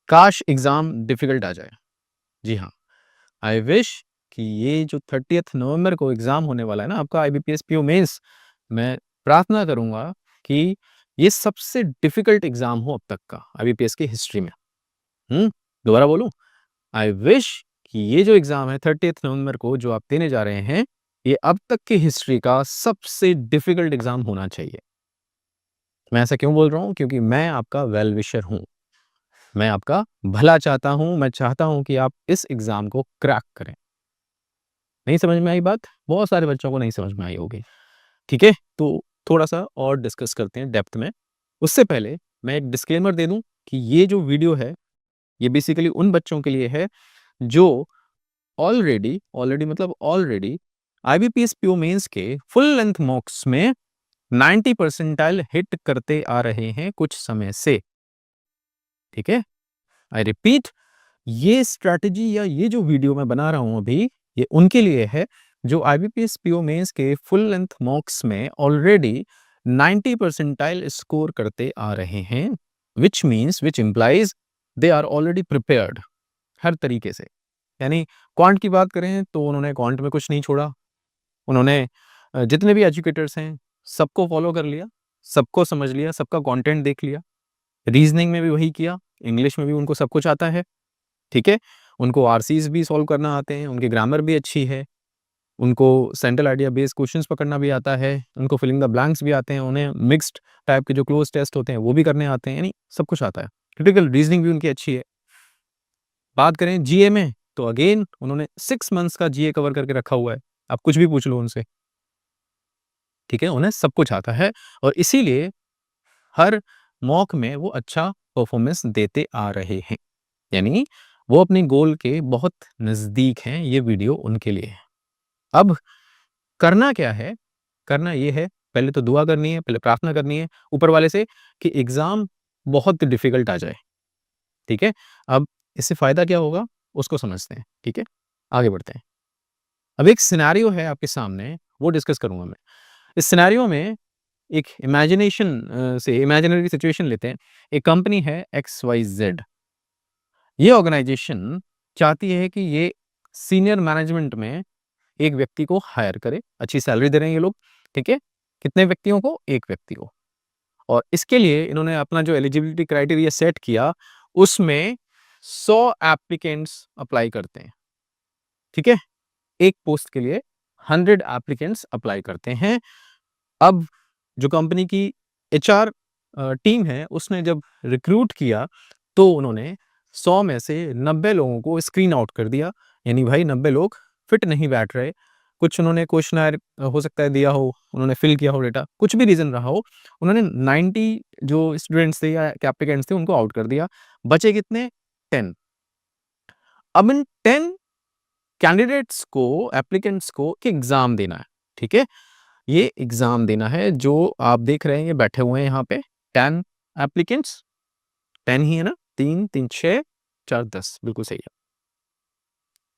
काश exam difficult आ जाए। जी हाँ, आई विश कि ये जो 30th नवंबर को एग्ज़ाम होने वाला है ना आपका आईबीपीएस पीओ मेंस, मैं प्रार्थना करूँगा कि ये सबसे डिफ़िकल्ट एग्ज़ाम हो अब तक का आईबीपीएस की हिस्ट्री में। दोबारा बोलूँ? आई विश कि ये जो एग्ज़ाम है 30th नवंबर को जो आप देने जा रहे हैं, ये अब तक की हिस्ट्री का सबसे डिफ़िकल्ट एग्ज़ाम होना चाहिए। मैं ऐसा क्यों बोल रहा हूँ? क्योंकि मैं आपका वेल विशर हूँ। मैं आपका भला चाहता हूँ, मैं चाहता हूँ कि आप इस एग्ज़ाम को क्रैक करें। नहीं समझ में आई बात? बहुत सारे बच्चों को नहीं समझ में आई होगी, ठीक है? तो थोड़ा-सा और डिस्कस करते हैं डेप्थ में। उससे पहले मैं एक डिस्क्लेमर दे दूँ कि ये जो वीडियो है, ये बेसिकली उन बच्चों के लिए है जो ऑलरेडी मतलब ऑलरेडी आईबीपीएस पीओ मेंस के फुल लेंथ मॉक्स में 90 परसेंटाइल हिट करते आ रहे हैं कुछ समय से, ठीक है? आई रिपीट, ये स्ट्रैटेजी या ये जो वीडियो मैं बना रहा हूँ अभी, ये उनके लिए है जो आईबीपीएस पीओ मेंस के फुल लेंथ मॉक्स में ऑलरेडी 90 परसेंटाइल स्कोर करते आ रहे हैं, which implies they are already prepared हर तरीके से। यानी क्वांट की बात करें तो उन्होंने क्वांट में कुछ नहीं छोड़ा। उन्होंने जितने भी एजुकेटर्स हैं, सबको फॉलो कर लिया, सबको समझ लिया, सबका कंटेंट देख लिया। रीज़निंग में भी वही किया, इंग्लिश में भी उनको सब कुछ आता है, ठीक है? उनको आरसीज़ भी सॉल्व करना आते हैं, उनकी ग्रामर भी अच्छी है, उनको सेंट्रल आइडिया बेस्ड क्वेश्चंस पकड़ना भी आता है, उनको फिलिंग द ब्लैंक्स भी आते हैं, उन्हें मिक्स्ड टाइप के जो क्लोज़ टेस्ट होते हैं, वो भी करने आते हैं, यानी सब कुछ आता है। क्रिटिकल रीज़निंग भी उनकी अच्छी है। बात करें जीए में, तो अगेन उन्होंने 6 मंथ्स का जीए कवर करके रखा हुआ है। आप कुछ भी पूछ लो उनसे, ठीक है? उन्हें सब कुछ आता है और इसीलिए हर मॉक में वो अच्छा परफॉर्मेंस देते आ रहे हैं। यानी वो अपने गोल के बहुत नज़दीक हैं, ये वीडियो उनके लिए है। अब करना क्या है? करना ये है, पहले तो दुआ करनी है, पहले प्रार्थना करनी है ऊपर वाले से कि एग्ज़ाम बहुत डिफ़िकल्ट आ जाए, ठीक है? अब इससे फ़ायदा क्या होगा, उसको समझते हैं, ठीक है? आगे बढ़ते हैं। अब एक सिनेरियो है आपके सामने, वो डिस्कस करूँगा मैं। इस सिनेरियो में एक से इमेजिनरी सिचुएशन लेते हैं। एक कंपनी है XYZ। ये ऑर्गेनाइज़ेशन चाहती है कि ये सीनियर मैनेजमेंट में एक व्यक्ति को हायर करे, अच्छी सैलरी दे रहे हैं ये लोग, ठीक है? कितने व्यक्तियों को? 1 व्यक्ति को। और इसके लिए इन्होंने अपना जो एलिजिबिलिटी क्राइटेरिया सेट किया, उसमें 100 एप्लीकेंट्स अप्लाई करते हैं, ठीक है? एक पोस्ट के लिए 100 एप्लीकेंट्स अप्लाई करते हैं। अब जो कंपनी की एचआर टीम है, उसने जब रिक्रूट किया, तो उन्होंने 100 में से 90 लोगों को स्क्रीन आउट कर दिया। यानी भाई 90 लोग फिट नहीं बैठ रहे। कुछ उन्होंने क्वेश्चनेयर हो सकता है दिया हो, उन्होंने फिल किया हो डेटा, कुछ भी रीज़न रहा हो, उन्होंने 90 जो स्टूडेंट्स थे या एप्लीकेंट्स थे, उनको आउट कर दिया। बचे कितने? 10। अब इन 10 कैंडिडेट्स को, एप्लीकेंट्स को एक एग्ज़ाम देना है, ठीक है? ये एग्ज़ाम देना है जो आप देख रहे हैं, ये बैठे हुए हैं यहाँ पे 10 एप्लीकेंट्स, 10 ही है ना? 3, 3 6, 4 10 बिल्कुल सही है।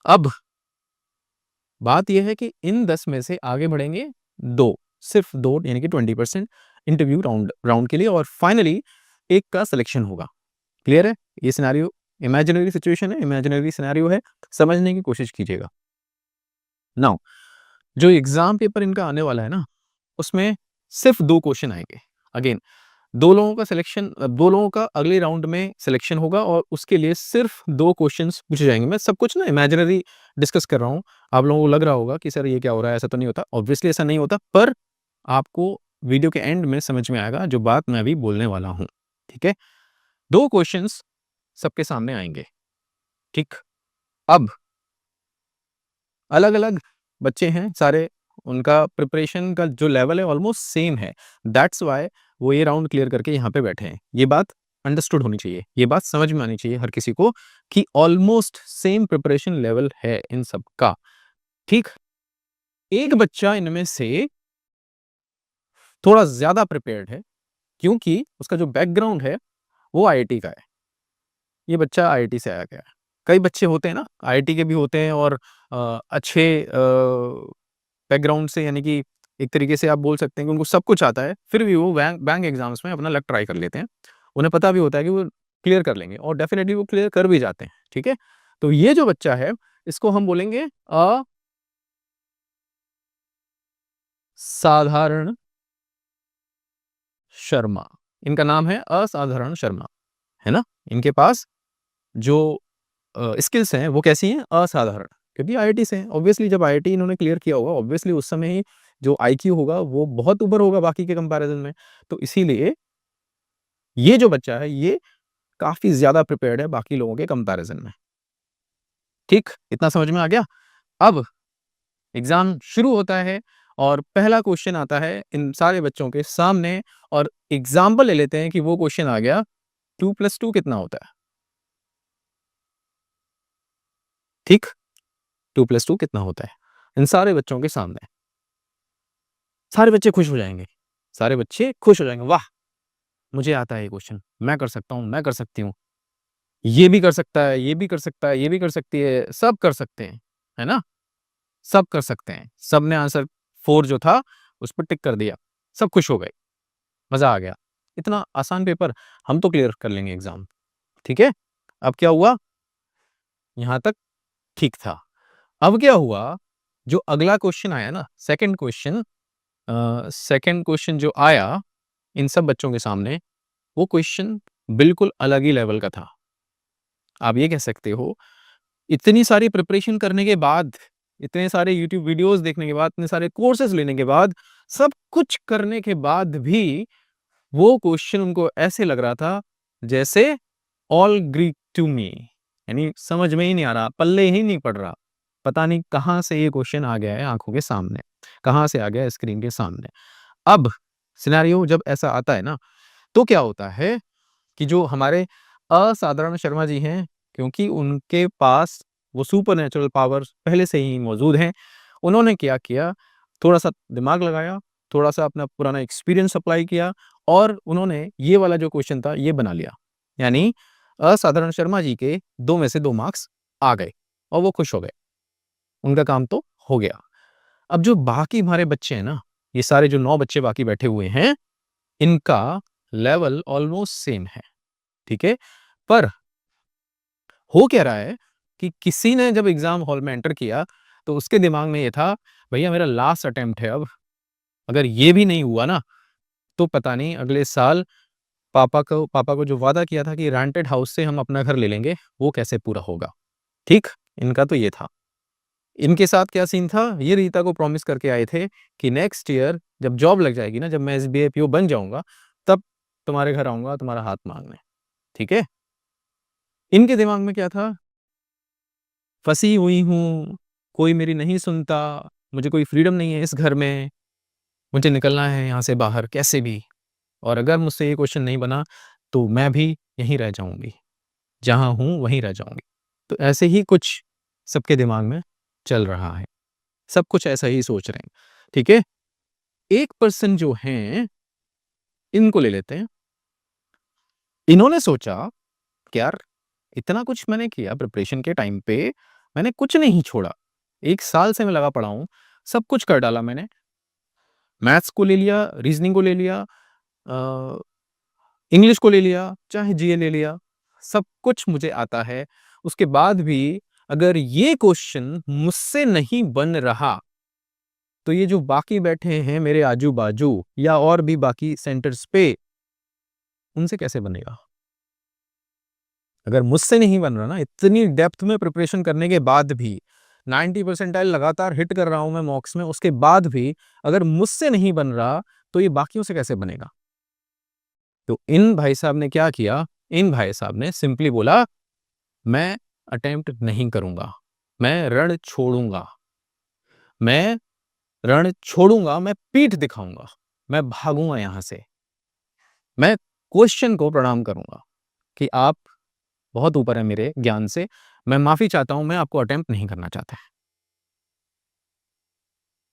अब बात ये है कि इन 10 में से आगे बढ़ेंगे 2, सिर्फ़ 2 यानी कि 20% इंटरव्यू राउंड राउंड के लिए और फाइनली एक का सिलेक्शन होगा। क्लियर है? ये सिनेरियो इमेजिनरी सिचुएशन है, इमेजिनरी सिनेरियो है, समझने की कोशिश कीजिएगा। नाउ जो एग्ज़ाम पेपर इनका आने वाला है ना, उसमें सिर्फ़ 2 क्वेश्चन आएँगे। अगेन 2 लोगों का 2 लोगों का अगले राउंड में सिलेक्शन होगा और उसके लिए सिर्फ़ 2 क्वेश्चन्स पूछे जाएँगे। मैं सब कुछ ना इमेजिनरी डिस्कस कर रहा हूँ। आप लोगों को लग रहा होगा कि सर ये क्या हो रहा है? ऐसा तो नहीं होता। ऑब्वियसली ऐसा नहीं होता, पर आपको वीडियो के एंड में समझ में आएगा जो बात मैं अभी बोलने वाला हूँ। ठीक है? 2 क्वेश्चन्स सबके सामने आएँगे। ठीक? अब अलग-अलग बच्चे हैं सारे, उनका प्रिपरेशन का जो लेवल है ऑलमोस्ट सेम है। दैट्स व्हाई वो ये राउंड क्लियर करके यहाँ पे बैठे हैं। ये बात अंडरस्टूड होनी चाहिए, ये बात समझ में आनी चाहिए हर किसी को कि ऑलमोस्ट सेम प्रिपरेशन लेवल है इन सबका, ठीक? एक बच्चा इनमें से थोड़ा ज़्यादा प्रिपेयर्ड है क्योंकि उसका जो बैकग्राउंड है वो आईआईटी का है। ये बच्चा आईआईटी से आया गया है। कई बच्चे होते हैं ना आईआईटी के भी होते हैं और अच्छे बैकग्राउंड से, यानी कि एक तरीके से आप बोल सकते हैं कि उनको सब कुछ आता है, फिर भी वो बैंक बैंक एग्ज़ाम्स में अपना लक ट्राई कर लेते हैं। उन्हें पता भी होता है कि वो क्लियर कर लेंगे और डेफिनेटली वो क्लियर कर भी जाते हैं, ठीक है? तो ये जो बच्चा है, इसको हम बोलेंगे असाधारण शर्मा। इनका नाम है असाधारण शर्मा, है ना? इनके पास जो स्किल्स हैं वो कैसी हैं? असाधारण। क्योंकि आईआईटी से हैं। ऑब्वियसली जब आईआईटी इन्होंने क्लियर किया होगा, ऑब्वियसली उस समय ही जो आईक्यू होगा वो बहुत ऊपर होगा बाकी के कंपैरिजन में। तो इसीलिए ये जो बच्चा है ये काफ़ी ज़्यादा प्रिपेयर्ड है बाकी लोगों के कंपैरिजन में। ठीक? इतना समझ में आ गया? अब एग्ज़ाम शुरू होता है और पहला क्वेश्चन आता है इन सारे बच्चों के सामने और एग्ज़ाम्पल ले लेते हैं कि वो क्वेश्चन आ गया 2 + 2 कितना होता है? ठीक? 2 + 2 कितना होता है? इन सारे बच्चों के सामने। सारे बच्चे खुश हो जाएँगे। सारे बच्चे खुश हो जाएँगे, वाह! मुझे आता है ये क्वेश्चन, मैं कर सकता हूँ, मैं कर सकती हूँ। ये भी कर सकता है, ये भी कर सकता है, ये भी कर सकती है, सब कर सकते हैं, है ना? सब कर सकते हैं। सबने आंसर 4 जो था, उस पे टिक कर दिया। सब खुश हो गए, मज़ा आ गया। इतना आसान पेपर, हम तो क्लियर कर लेंगे एग्ज़ाम, ठीक है? अब क्या हुआ? यहाँ तक ठीक था। अब क्या हुआ? जो अगला क्वेश्चन आया ना, सेकंड क्वेश्चन जो आया इन सब बच्चों के सामने, वो क्वेश्चन बिल्कुल अलग ही लेवल का था। आप ये कह सकते हो, इतनी सारी प्रिपरेशन करने के बाद, इतने सारे यूट्यूब वीडियोज़ देखने के बाद, इतने सारे कोर्सेज़ लेने के बाद, सब कुछ करने के बाद भी वो क्वेश्चन उनको ऐसे लग रहा था जैसे ऑल ग्रीक टू मी, यानी समझ में ही नहीं आ रहा, पल्ले ही नहीं पड़ रहा। पता नहीं कहाँ से ये क्वेश्चन आ गया है आँखों के सामने, कहाँ से आ गया है स्क्रीन के सामने। अब सिनेरियो जब ऐसा आता है ना, तो क्या होता है कि जो हमारे असाधारण शर्मा जी हैं, क्योंकि उनके पास वो सुपरनैचुरल पावर्स पहले से ही मौजूद हैं, उन्होंने क्या किया, थोड़ा-सा दिमाग लगाया, थोड़ा-सा अपना पुराना एक्सपीरियंस अप्लाई किया और उन्होंने ये वाला जो क्वेश्चन था, ये बना लिया। यानी असाधारण शर्मा जी के 2 में से 2 मार्क्स आ गए और वो खुश हो गए। उनका काम तो हो गया। अब जो बाकी हमारे बच्चे हैं ना, ये सारे जो 9 बच्चे बाकी बैठे हुए हैं, इनका लेवल ऑलमोस्ट सेम है, ठीक है? पर हो क्या रहा है कि किसी ने जब एग्ज़ाम हॉल में एंटर किया, तो उसके दिमाग में ये था, भैया मेरा लास्ट अटेम्प्ट है अब, अगर ये भी नहीं हुआ ना, तो पता नहीं अगले साल पापा को जो वादा किया था कि रेंटेड हाउस से हम अपना घर ले लेंगे, वो कैसे पूरा होगा, ठीक? इनका तो ये था। इनके साथ क्या सीन था, ये रीता को प्रॉमिस करके आए थे कि नेक्स्ट ईयर जब जॉब लग जाएगी ना, जब मैं एसबीआई पीओ बन जाऊँगा, तब तुम्हारे घर आऊँगा तुम्हारा हाथ माँगने, ठीक है? इनके दिमाग में क्या था, फँसी हुई हूँ, कोई मेरी नहीं सुनता, मुझे कोई फ्रीडम नहीं है इस घर में, मुझे निकलना है यहाँ से बाहर कैसे भी और अगर मुझसे ये क्वेश्चन नहीं बना, तो मैं भी यहीं रह जाऊँगी, जहाँ हूँ वहीं रह जाऊँगी। तो ऐसे ही कुछ सबके दिमाग में चल रहा है, सब कुछ ऐसा ही सोच रहे हैं, ठीक है? एक पर्सन जो हैं, इनको ले लेते हैं। इन्होंने सोचा कि यार इतना कुछ मैंने किया प्रिपरेशन के टाइम पे, मैंने कुछ नहीं छोड़ा। 1 साल से मैं लगा पड़ा हूँ, सब कुछ कर डाला मैंने। मैथ्स को ले लिया, रीज़निंग को ले लिया, अ, इंग्लिश को ले लिया, चाहे जीए ले लिया, सब कुछ मुझे आता है। उसके बाद भी अगर ये क्वेश्चन मुझसे नहीं बन रहा, तो ये जो बाकी बैठे हैं मेरे आजू-बाजू या और भी बाकी सेंटर्स पे, उनसे कैसे बनेगा? अगर मुझसे नहीं बन रहा ना, इतनी डेप्थ में प्रिपरेशन करने के बाद भी 90 परसेंटाइल लगातार हिट कर रहा हूँ मैं मॉक्स में, उसके बाद भी अगर मुझसे नहीं बन रहा, तो ये बाकियों से कैसे बनेगा? तो इन भाई साहब ने क्या किया, इन भाई साहब ने सिंपली बोला, "मैं अटेम्प्ट नहीं करूँगा, मैं रण छोड़ूँगा, मैं रण छोड़ूँगा, मैं पीठ दिखाऊँगा, मैं भागूँगा यहाँ से, मैं क्वेश्चन को प्रणाम करूँगा कि आप बहुत ऊपर हैं मेरे ज्ञान से, मैं माफ़ी चाहता हूँ, मैं आपको अटेम्प्ट नहीं करना चाहता।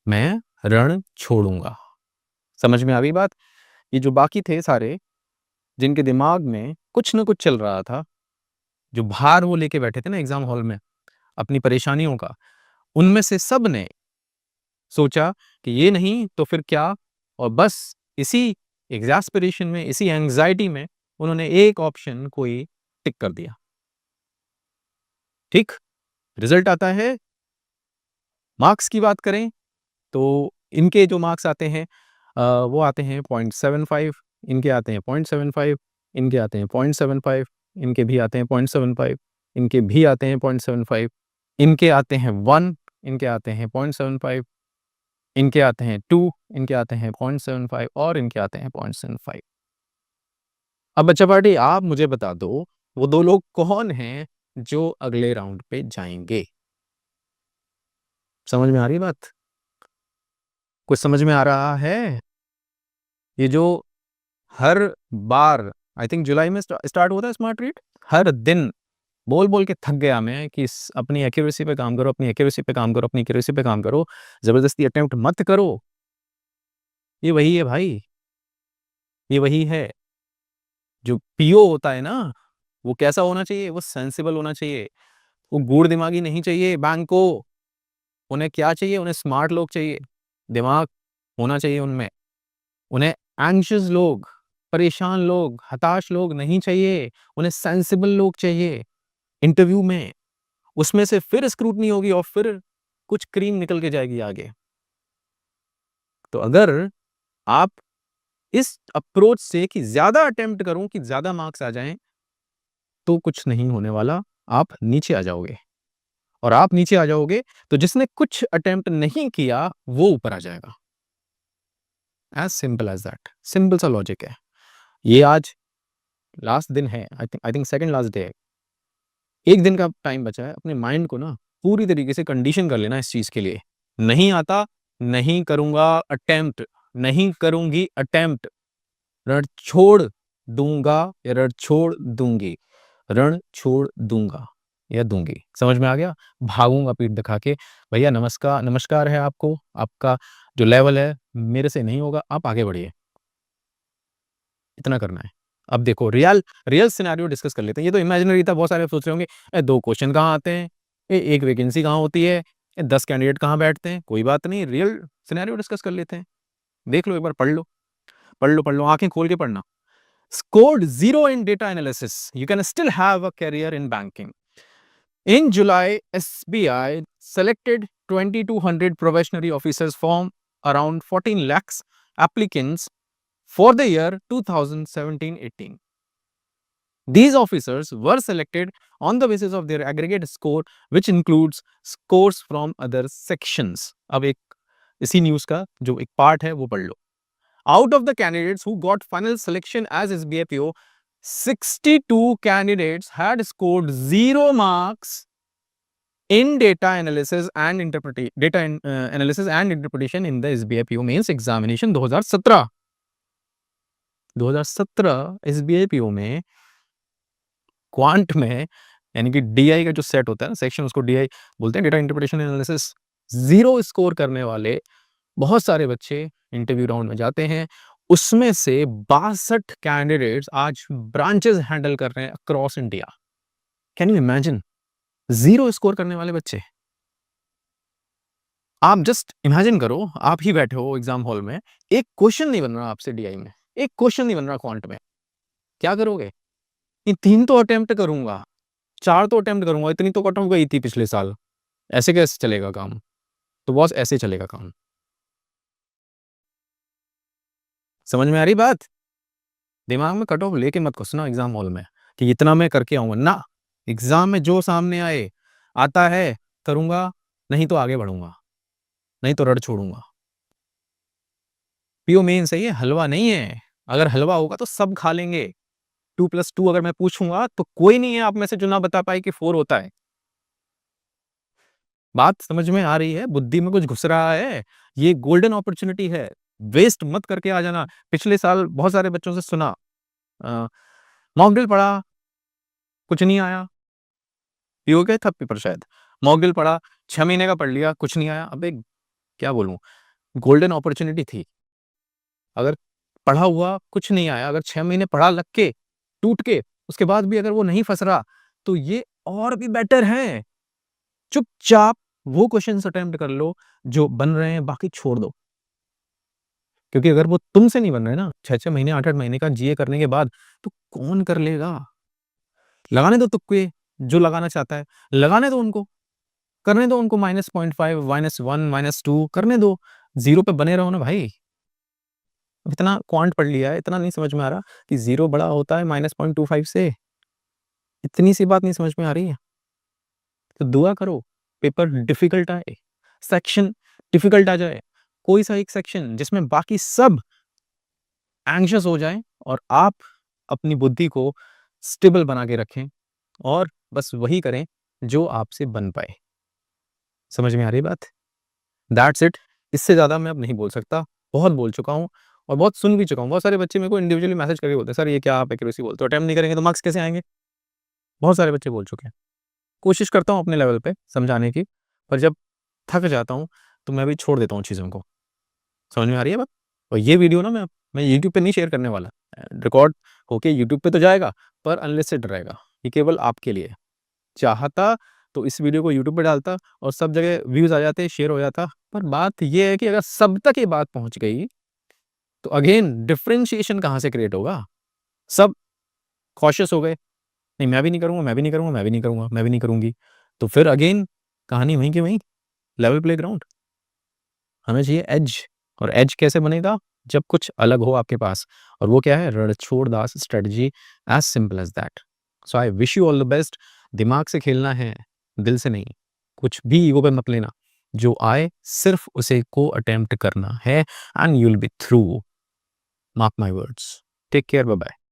मैं रण छोड़ूँगा।" समझ में आ गई बात? ये जो बाकी थे सारे, जिनके दिमाग में कुछ न कुछ चल रहा था, जो भार वो लेके बैठे थे ना एग्ज़ाम हॉल में, अपनी परेशानियों का, उनमें से सब ने सोचा कि ये नहीं तो फिर क्या? और बस इसी एक्ज़ास्परेशन में, इसी एंग्ज़ायटी में उन्होंने एक ऑप्शन कोई टिक कर दिया। ठीक? रिजल्ट आता है, मार्क्स की बात करें तो इनके जो मार्क्स आते हैं वो आते हैं 0.75, इनके आते हैं 0.75, इनके आते हैं 0.75, इनके भी आते हैं 0.75, इनके भी आते हैं 0.75, इनके आते हैं 1, इनके आते हैं 0.75, इनके आते हैं 2, इनके आते हैं 0.75 और इनके आते हैं 0.75। अब बच्चा पार्टी आप मुझे बता दो, वो 2 लोग कौन हैं जो अगले राउंड पे जाएँगे? समझ में आ रही है बात? कुछ समझ में आ रहा है? ये जो हर बार आई थिंक जुलाई में स्टार्ट होता है स्मार्ट रीड, हर दिन बोल-बोल के थक गया मैं कि स अपनी एक्यूरेसी पे काम करो, अपनी एक्यूरेसी पे काम करो, अपनी एक्यूरेसी पे काम करो, ज़बरदस्ती अटेम्प्ट मत करो। ये वही है भाई, ये वही है। जो पीओ होता है ना, वो कैसा होना चाहिए? वो सेंसिबल होना चाहिए। वो गूढ़ दिमागी नहीं चाहिए बैंक को। उन्हें क्या चाहिए? उन्हें स्मार्ट लोग चाहिए। दिमाग होना चाहिए उनमें। उन्हें एंग्ज़ियस लोग, परेशान लोग, हताश लोग नहीं चाहिए। उन्हें सेंसिबल लोग चाहिए इंटरव्यू में। उसमें से फिर स्क्रूटनी होगी और फिर कुछ क्रीम निकल के जाएगी आगे। तो अगर आप इस अप्रोच से कि ज़्यादा अटेम्प्ट करूँ कि ज़्यादा मार्क्स आ जाएँ, तो कुछ नहीं होने वाला, आप नीचे आ जाओगे। और आप नीचे आ जाओगे, तो जिसने कुछ अटेम्प्ट नहीं किया, वो ऊपर आ जाएगा। As simple as that. Simple सा लॉजिक है। ये आज लास्ट दिन है, I think second last day है। 1 दिन का टाइम बचा है, अपने माइंड को ना पूरी तरीके से कंडीशन कर लेना इस चीज़ के लिए। नहीं आता, नहीं करूँगा अटेम्प्ट, नहीं करूँगी अटेम्प्ट, रण छोड़ दूँगा या रण छोड़ दूँगी, रण छोड़ दूँगा या दूँगी। समझ में आ गया? भागूँगा पीठ दिखा के, भैया नमस्कार है आपको, आपका जो लेवल है मेरे से नहीं होगा, आप आगे बढ़िए। इतना करना है। अब देखो रियल रियल सिनेरियो डिस्कस कर लेते हैं। ये तो इमेजिनरी था, बहुत सारे सोच रहे होंगे 2 क्वेश्चन कहाँ आते हैं? 1 वैकेंसी कहाँ होती है? 10 कैंडिडेट कहाँ बैठते हैं? कोई बात नहीं, रियल सिनेरियो डिस्कस कर लेते हैं। देख लो एक बार पढ़ लो, आँखें खोल के पढ़ना। Scored 0 in data analysis, you can still have a career in banking. In July, SBI selected 2,200 probationary officers from around 14 lakhs applicants for the year 2017-18. These officers were selected on the basis of their aggregate score, which includes scores from other sections. अब एक इसी news का जो एक part है वो पढ़ लो। Out of the candidates who got final selection as SBI PO, 62 candidates had scored 0 marks in data analysis and analysis and interpretation in the SBI PO mains examination 2017। 2017 SBI PO में quant में यानी कि DI का जो set होता है ना section, उसको डीआई बोलते हैं, डेटा इंटरप्रिटेशन एनालिसिस। 0 स्कोर करने वाले बहुत सारे बच्चे इंटरव्यू राउंड में जाते हैं। उसमें से 62 कैंडिडेट्स आज ब्रांचेस हैंडल कर रहे हैं across India. Can you imagine? 0 score करने वाले बच्चे। आप जस्ट इमेजिन करो, आप ही बैठे हो एग्जाम हॉल में, एक क्वेश्चन नहीं बन रहा आपसे डीआई में, एक क्वेश्चन नहीं बन रहा क्वांट में, क्या करोगे? ये 3 तो अटेम्प्ट करूंगा, 4 तो अटेम्प्ट करूंगा, इतनी तो कट ऑफ गई थी पिछले साल। ऐसे कैसे चलेगा काम? तो बॉस ऐसे चलेगा काम। समझ में आ रही बात? दिमाग में कट ऑफ लेके मत घुसना एग्जाम हॉल में कि इतना मैं करके आऊंगा ना। एग्जाम में जो सामने आए, आता है करूंगा, नहीं तो आगे बढ़ूंगा, नहीं तो रट छोड़ूंगा। पीओ मेन सही है, हलवा नहीं है। अगर हलवा होगा तो सब खा लेंगे। 2+2 अगर मैं पूछूंगा तो कोई नहीं है आप में से जो ना बता पाए कि 4 होता है। बात समझ में आ रही है? बुद्धि में कुछ घुस रहा है? ये गोल्डन अपॉर्चुनिटी है, वेस्ट मत करके आ जाना। पिछले साल बहुत सारे बच्चों से सुना, मॉक ड्रिल पढ़ा, कुछ नहीं आया। पीओ गए था पेपर शायद। मॉक ड्रिल पढ़ा, 6 महीने का पढ़ लिया, कुछ नहीं आया। अबे क्या बोलूं, गोल्डन अपॉर्चुनिटी थी। अगर पढ़ा हुआ कुछ नहीं आया, अगर 6 महीने पढ़ा लग के, टूट के, उसके बाद भी अगर वो नहीं फंस रहा, तो ये और भी बेटर है। चुपचाप वो क्वेश्चंस अटेम्प्ट कर लो जो बन रहे हैं, बाकी छोड़ दो। क्योंकि अगर वो तुमसे नहीं बन रहे ना 6-6 महीने 8-8 महीने का जीए करने के बाद, तो कौन कर लेगा? लगाने दो तुक्के, जो लगाना चाहता है, लगाने दो उनको, करने दो उनको -0.5, -1, -2 करने दो, 0 पे बने रहो ना भाई। इतना क्वांट पढ़ लिया है, इतना नहीं समझ में आ रहा कि 0 बड़ा होता है -0.25 से? इतनी सी बात नहीं समझ में आ रही है? तो दुआ करो, पेपर डिफ़िकल्ट आए, सेक्शन डिफ़िकल्ट आ जाए, कोई सा एक सेक्शन जिसमें बाकी सब एंग्ज़ियस हो जाएँ और आप अपनी बुद्धि को स्टेबल बना के रखें और बस वही करें जो आपसे बन पाए। समझ में आ रही है बात? That's it. इससे ज़्यादा मैं अब नहीं बोल सकता। बहुत बोल चुका हूँ और बहुत सुन भी चुका हूँ। बहुत सारे बच्चे मेरे को इंडिविजुअली मैसेज करके बोलते हैं, "सर ये क्या आप एक्यूरेसी बोलते हो? अटेम्प्ट नहीं करेंगे तो मार्क्स कैसे आएँगे?" बहुत सारे बच्चे बोल चुके हैं। कोशिश करता हूँ अपने लेवल पे समझाने की, पर जब थक जाता हूँ, तो मैं भी छोड़ देता हूँ चीज़ों को। समझ में आ रही है बात? और ये वीडियो ना मैं यूट्यूब पे नहीं शेयर करने वाला। रिकॉर्ड होके यूट्यूब पे तो जाएगा, पर अनलिस्टेड रहेगा। ये केवल आपके लिए है। चाहता तो इस वीडियो को यूट्यूब पे डालता और सब जगह व्यूज़ आ जाते, शेयर हो जाता। पर बात ये है कि अगर सब तक ये बात पहुँच गई, तो अगेन डिफरेंशिएशन कहाँ से क्रिएट होगा? सब कॉशियस हो गए, नहीं मैं भी नहीं करूँगा, मैं भी नहीं करूँगा, मैं भी नहीं करूँगा, मैं भी नहीं करूँगी। तो फिर अगेन कहानी वहीं की वहीं, लेवल प्लेग्राउंड। हमें चाहिए एज और एज कैसे बनेगा? जब कुछ अलग हो आपके पास और वो क्या है? Ranchhod Das strategy as simple as that. So I wish you all the best. दिमाग से खेलना है, दिल से नहीं। कुछ भी ईगो पे मत लेना। जो आए सिर्फ उसे को अटेम्प्ट करना है and you will be through. Mark my words. Take care, bye bye.